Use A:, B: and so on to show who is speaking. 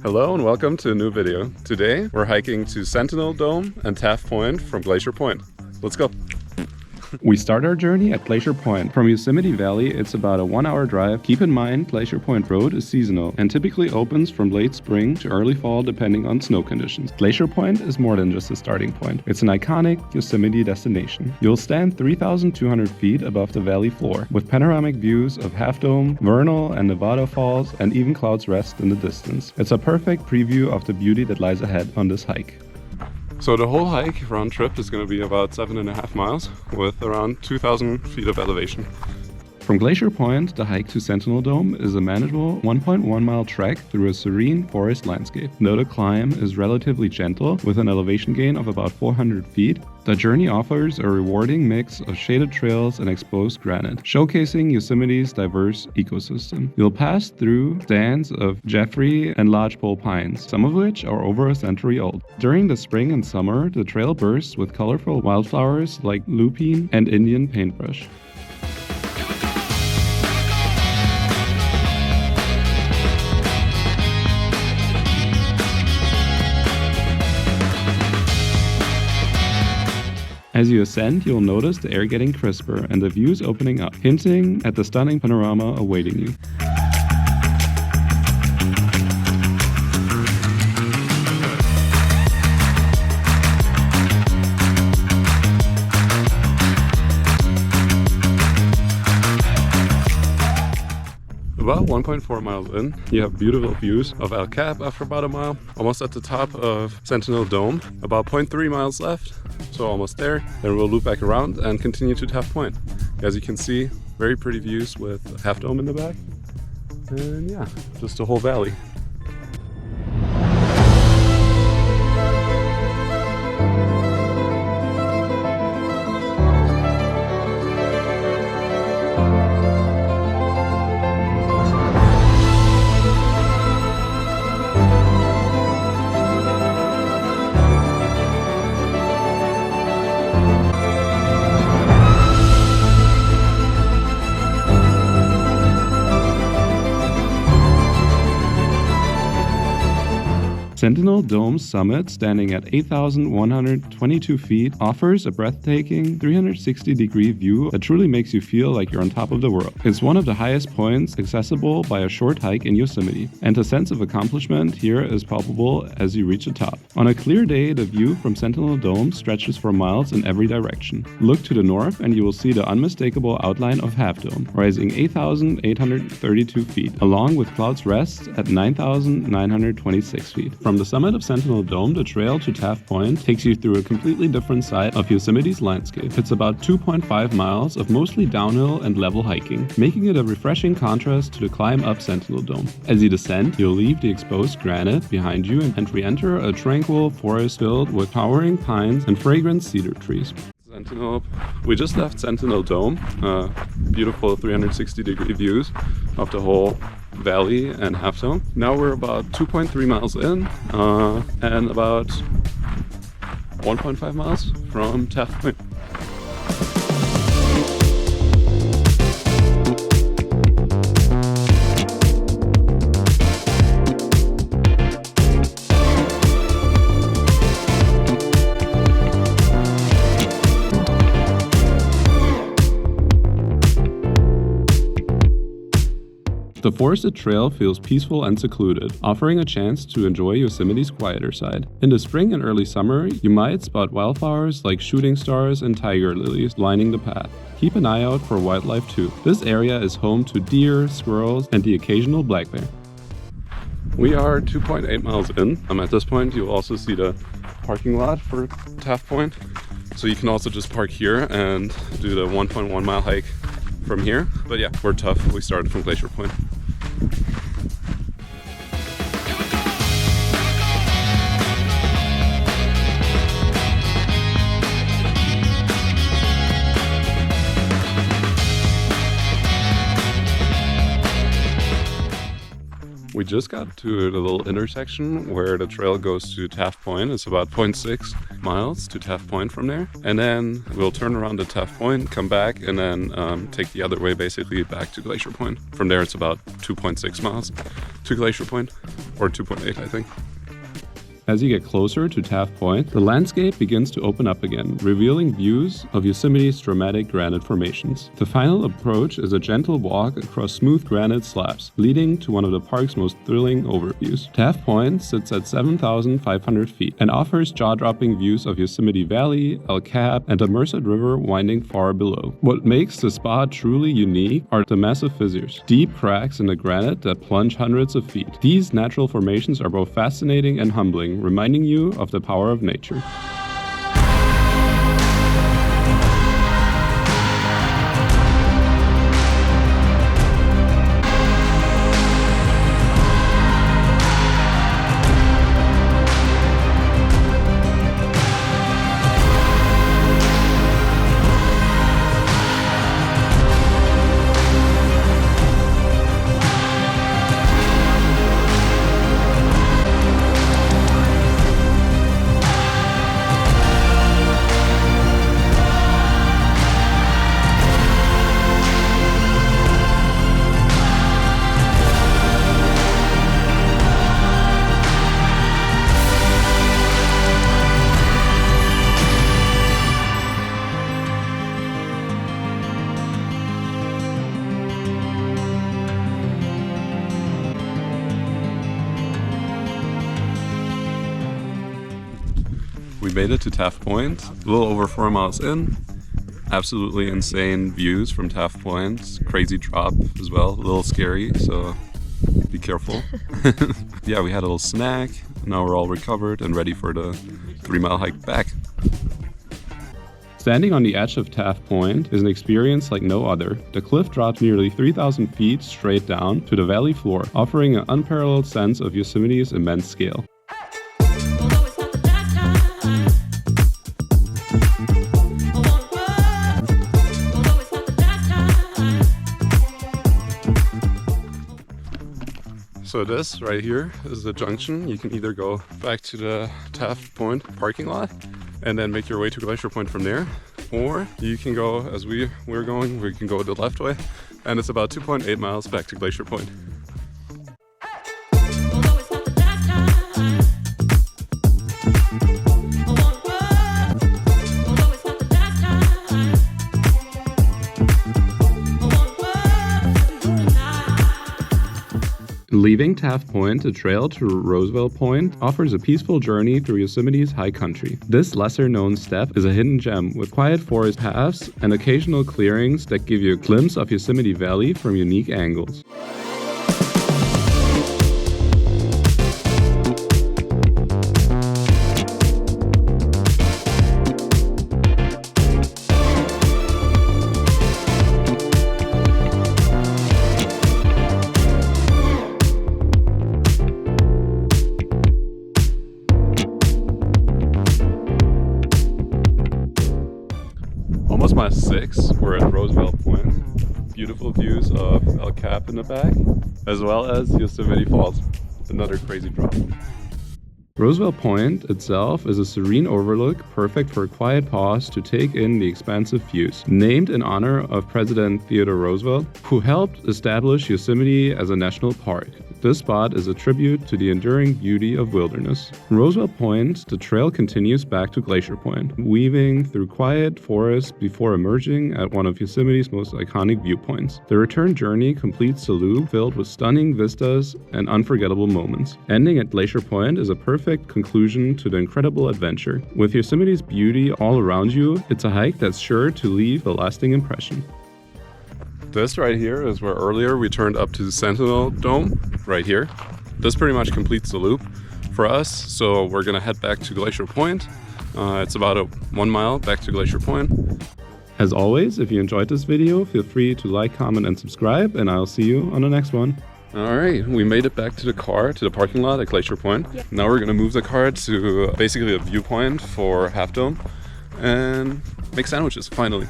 A: Hello and welcome to a new video. Today we're hiking to Sentinel Dome and Taft Point from Glacier Point. Let's go.
B: We start our journey at Glacier Point. From Yosemite Valley, it's about a 1-hour drive. Keep in mind, Glacier Point Road is seasonal and typically opens from late spring to early fall depending on snow conditions. Glacier Point is more than just a starting point. It's an iconic Yosemite destination. You'll stand 3,200 feet above the valley floor, with panoramic views of Half Dome, Vernal and Nevada Falls, and even Clouds Rest in the distance. It's a perfect preview of the beauty that lies ahead on this hike.
A: So the whole hike round trip is going to be about 7.5 miles with around 2,000 feet of elevation.
B: From Glacier Point, the hike to Sentinel Dome is a manageable 1.1 mile trek through a serene forest landscape. Though the climb is relatively gentle, with an elevation gain of about 400 feet, the journey offers a rewarding mix of shaded trails and exposed granite, showcasing Yosemite's diverse ecosystem. You'll pass through stands of Jeffrey and lodgepole pines, some of which are over a century old. During the spring and summer, the trail bursts with colorful wildflowers like lupine and Indian paintbrush. As you ascend, you'll notice the air getting crisper and the views opening up, hinting at the stunning panorama awaiting you.
A: About 1.4 miles in, you have beautiful views of El Cap after about a mile, almost at the top of Sentinel Dome, about 0.3 miles left, so almost there. Then we'll loop back around and continue to Taft Point. As you can see, very pretty views with Half Dome in the back, and yeah, just a whole valley.
B: Sentinel Dome's summit, standing at 8,122 feet, offers a breathtaking 360-degree view that truly makes you feel like you're on top of the world. It's one of the highest points accessible by a short hike in Yosemite, and a sense of accomplishment here is palpable as you reach the top. On a clear day, the view from Sentinel Dome stretches for miles in every direction. Look to the north and you will see the unmistakable outline of Half Dome, rising 8,832 feet, along with Clouds Rest at 9,926 feet. From the summit of Sentinel Dome, the trail to Taft Point takes you through a completely different side of Yosemite's landscape. It's about 2.5 miles of mostly downhill and level hiking, making it a refreshing contrast to the climb up Sentinel Dome. As you descend, you'll leave the exposed granite behind you and re-enter a tranquil forest filled with towering pines and fragrant cedar trees. We just left Sentinel Dome, beautiful 360-degree views of the whole valley and Half Dome. Now we're about 2.3 miles in and about 1.5 miles from Taft Point. The forested trail feels peaceful and secluded, offering a chance to enjoy Yosemite's quieter side. In the spring and early summer, you might spot wildflowers like shooting stars and tiger lilies lining the path. Keep an eye out for wildlife too. This area is home to deer, squirrels, and the occasional black bear. We are 2.8 miles in. At this point, you'll also see the parking lot for Taft Point. So you can also just park here and do the 1.1 mile hike from here. But yeah, we're tough. We started from Glacier Point. We just got to the little intersection where the trail goes to Taft Point. It's about 0.6 miles to Taft Point from there. And then we'll turn around to Taft Point, come back, and then take the other way, basically back to Glacier Point. From there, it's about 2.6 miles to Glacier Point.
A: or 2.8, I think.
B: As you get closer to Taft Point, the landscape begins to open up again, revealing views of Yosemite's dramatic granite formations. The final approach is a gentle walk across smooth granite slabs, leading to one of the park's most thrilling overviews. Taft Point sits at 7,500 feet and offers jaw-dropping views of Yosemite Valley, El Cap, and the Merced River winding far below. What makes the spot truly unique are the massive fissures, deep cracks in the granite that plunge hundreds of feet. These natural formations are both fascinating and humbling, reminding you of the power of nature.
A: We made it to Taft Point, a little over 4 miles in. Absolutely insane views from Taft Point. Crazy drop as well, a little scary, so be careful. Yeah, we had a little snack. Now we're all recovered and ready for the 3-mile hike back.
B: Standing on the edge of Taft Point is an experience like no other. The cliff drops nearly 3,000 feet straight down to the valley floor, offering an unparalleled sense of Yosemite's immense scale.
A: So this right here is the junction. You can either go back to the Taft Point parking lot and then make your way to Glacier Point from there, or you can go as we're going, we can go the left way, and it's about 2.8 miles back to Glacier Point.
B: Leaving Taft Point, the trail to Roosevelt Point offers a peaceful journey through Yosemite's high country. This lesser-known step is a hidden gem with quiet forest paths and occasional clearings that give you a glimpse of Yosemite Valley from unique angles.
A: Almost mile 6, we're at Roosevelt Point. Beautiful views of El Cap in the back, as well as Yosemite Falls, another crazy drop.
B: Roosevelt Point itself is a serene overlook, perfect for a quiet pause to take in the expansive views. Named in honor of President Theodore Roosevelt, who helped establish Yosemite as a national park. This spot is a tribute to the enduring beauty of wilderness. From Roosevelt Point, the trail continues back to Glacier Point, weaving through quiet forests before emerging at one of Yosemite's most iconic viewpoints. The return journey completes the loop filled with stunning vistas and unforgettable moments. Ending at Glacier Point is a perfect conclusion to the incredible adventure. With Yosemite's beauty all around you, it's a hike that's sure to leave a lasting impression.
A: This right here is where earlier we turned up to the Sentinel Dome, right here. This pretty much completes the loop for us, so we're gonna head back to Glacier Point. It's about 1 mile back to Glacier Point.
B: As always, if you enjoyed this video, feel free to like, comment, and subscribe, and I'll see you on the next one.
A: All right, we made it back to the car, to the parking lot at Glacier Point. Yep. Now we're gonna move the car to basically a viewpoint for Half Dome and make sandwiches, finally.